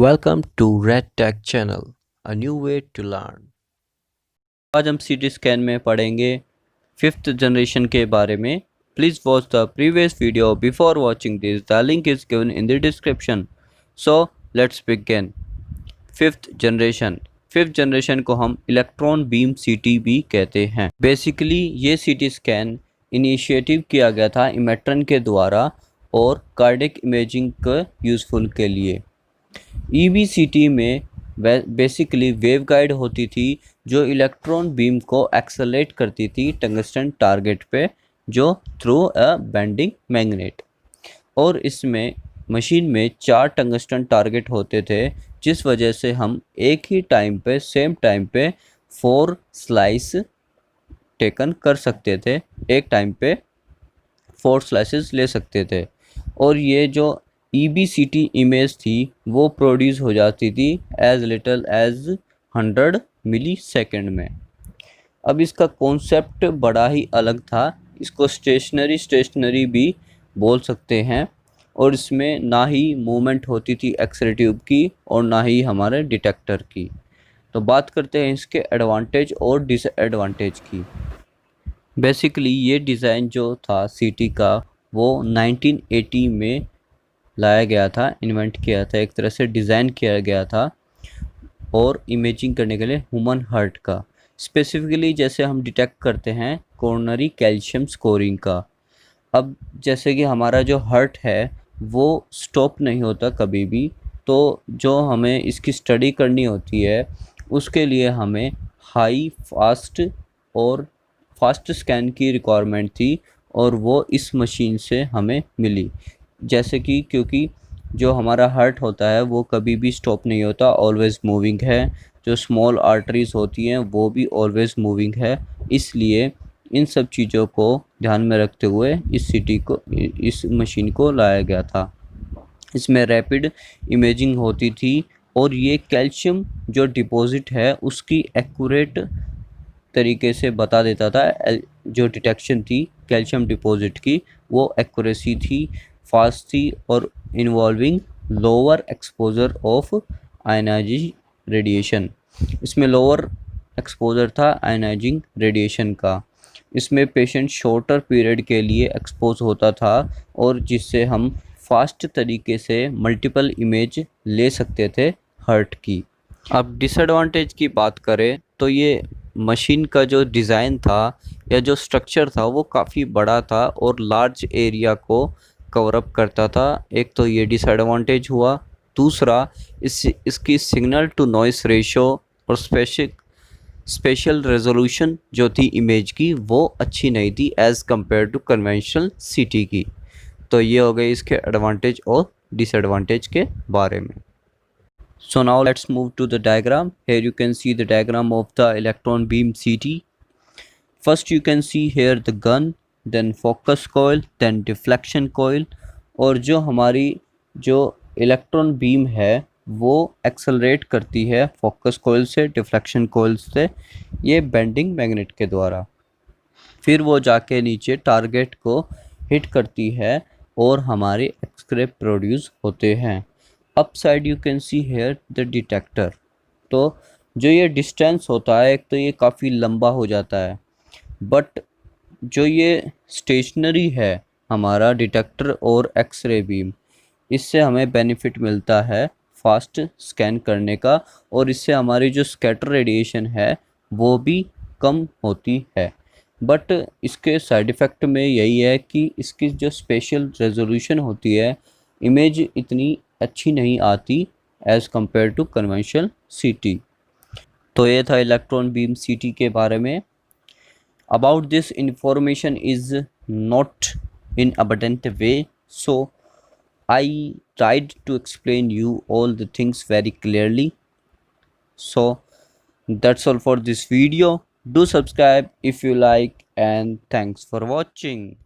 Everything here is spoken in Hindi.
Welcome to Red Tech Channel, a new way to learn. आज हम सीटी स्कैन में पढ़ेंगे 5th जनरेशन के बारे में. Please watch the previous video before watching this. The link is given in the description. So let's begin. 5th generation. 5th generation को हम इलेक्ट्रॉन बीम सीटी भी कहते हैं. बेसिकली ये सीटी स्कैन इनिशिएटिव किया गया था इमेट्रन के द्वारा और कार्डिक इमेजिंग के यूज़फुल के लिए. ईबीसीटी में बेसिकली वेव गाइड होती थी जो इलेक्ट्रॉन बीम को एक्सेलरेट करती थी टंगस्टन टारगेट पे जो थ्रू अ बेंडिंग मैग्नेट. और इसमें मशीन में 4 टंगस्टन टारगेट होते थे जिस वजह से हम एक ही टाइम पे सेम टाइम पे 4 स्लाइस टेकन कर सकते थे. एक टाइम पे 4 स्लाइसेस ले सकते थे और ये जो EBCT इमेज थी वो प्रोड्यूस हो जाती थी एज लिटल एज 100 मिली सेकेंड में. अब इसका कॉन्सेप्ट बड़ा ही अलग था. इसको स्टेशनरी भी बोल सकते हैं और इसमें ना ही मूवमेंट होती थी एक्स-रे ट्यूब की और ना ही हमारे डिटेक्टर की. तो बात करते हैं इसके एडवांटेज और डिसएडवांटेज की. बेसिकली ये डिज़ाइन जो था सीटी का वो 1980 में लाया गया था, इन्वेंट किया था, एक तरह से डिज़ाइन किया गया था और इमेजिंग करने के लिए ह्यूमन हार्ट का. स्पेसिफिकली जैसे हम डिटेक्ट करते हैं कोरोनरी कैल्शियम स्कोरिंग का. अब जैसे कि हमारा जो हार्ट है वो स्टॉप नहीं होता कभी भी, तो जो हमें इसकी स्टडी करनी होती है उसके लिए हमें हाई फास्ट स्कैन की रिक्वायरमेंट थी और वो इस मशीन से हमें मिली. जैसे कि क्योंकि जो हमारा हार्ट होता है वो कभी भी स्टॉप नहीं होता, ऑलवेज़ मूविंग है. जो स्मॉल आर्टरीज होती हैं वो भी ऑलवेज़ मूविंग है. इसलिए इन सब चीज़ों को ध्यान में रखते हुए इस मशीन को लाया गया था. इसमें रैपिड इमेजिंग होती थी और ये कैल्शियम जो डिपॉजिट है उसकी एक्यूरेट तरीके से बता देता था. जो डिटेक्शन थी कैल्शियम डिपॉजिट की वो एक्यूरेसी थी, फास्ट थी और involving lower exposure of ionising radiation. इसमें लोअर एक्सपोजर था आयनाइजिंग रेडिएशन का. इसमें पेशेंट शॉर्टर पीरियड के लिए एक्सपोज होता था और जिससे हम फास्ट तरीके से मल्टीपल इमेज ले सकते थे हार्ट की. अब डिसएडवांटेज की बात करें तो ये मशीन का जो डिज़ाइन था या जो स्ट्रक्चर था वो काफ़ी बड़ा था और लार्ज एरिया को कवर अप करता था. एक तो ये डिसएडवांटेज हुआ. दूसरा इसकी सिग्नल टू नॉइस रेशो और स्पेशल रेजोल्यूशन जो थी इमेज की वो अच्छी नहीं थी एज़ कंपेयर टू कन्वेंशनल सीटी की. तो ये हो गए इसके एडवांटेज और डिसएडवांटेज के बारे में. So now let's move to the diagram. Here you can see the diagram of the electron beam CT. First you can see here the gun, then focus coil, then deflection coil. और जो हमारी जो इलेक्ट्रॉन बीम है वो एक्सेलरेट करती है फोकस कॉइल से, डिफ्लेक्शन कॉइल से, ये बेंडिंग मैग्नेट के द्वारा. फिर वो जाके नीचे टारगेट को हिट करती है और हमारे एक्सरे प्रोड्यूस होते हैं. Upside you can see here the detector. तो जो ये डिस्टेंस होता है एक तो ये काफ़ी लंबा हो जाता है, बट जो ये स्टेशनरी है हमारा डिटेक्टर और एक्सरे बीम, इससे हमें बेनिफिट मिलता है फास्ट स्कैन करने का और इससे हमारी जो स्कैटर रेडिएशन है वो भी कम होती है. बट इसके साइड इफ़ेक्ट में यही है कि इसकी जो स्पेशल रेजोल्यूशन होती है इमेज इतनी अच्छी नहीं आती एज़ कंपेयर टू कन्वेंशनल सीटी. तो ये था इलेक्ट्रॉन बीम सीटी के बारे में. About this information is not in abundant way, so I tried to explain you all the things very clearly. So that's all for this video. Do subscribe if you like and thanks for watching.